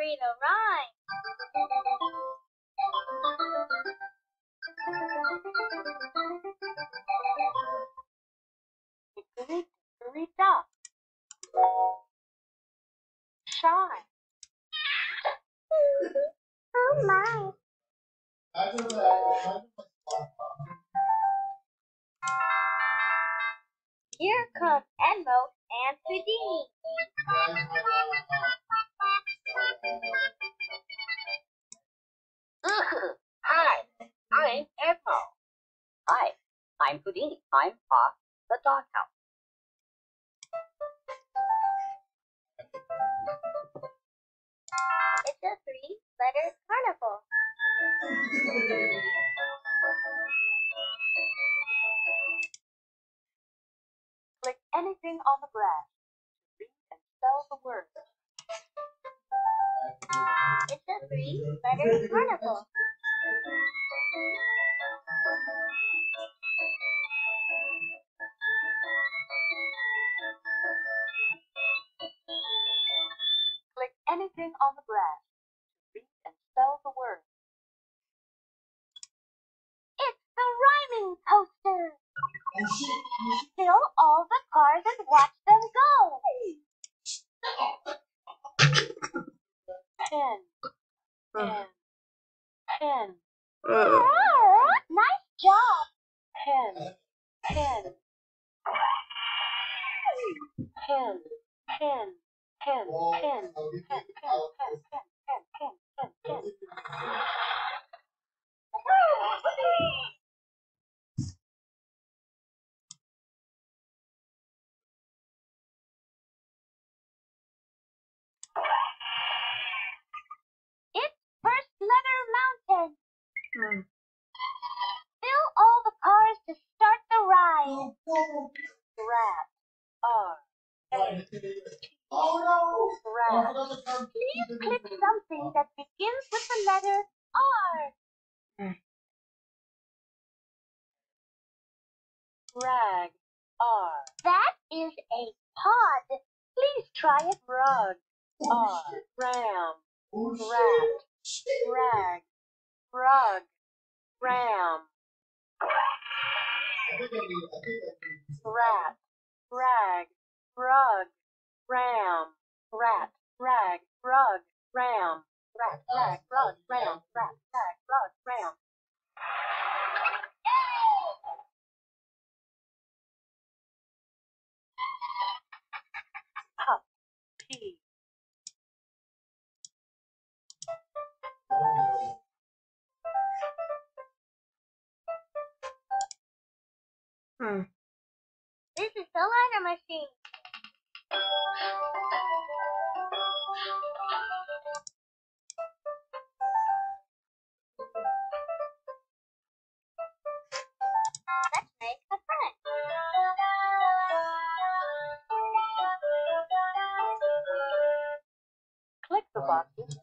read a rhyme. Hickory dock. Shine. Oh my. Here come Elmo and Houdini. Hi, I'm Edmo. Hi, I'm Houdini. I'm off the doghouse. It's a three-letter carnival. Click anything on the grass to read and spell the word. It's a three-letter carnival. Click anything on the grass to read and spell the word. It's the rhyming coaster. Fill all the cars and watch them go. Pen, pen, pen, Nice job. pen, pen, pen, pen, pen, pen, pen, pen, pen. It's First Letter Mountain. Fill all the cars to start the ride. Rat, R, rat. Please click something that begins with the letter R. Rag, R. That is a pod. Please try it. Rug, R. Ram, rat, rag, rug, ram. Rat, rag, rug, ram, rat, rag, rug, ram, rat, rag, rug, ram, rat, rag, rug, ram. Pup, P. This is the letter machine. Let's make a friend. Click the boxes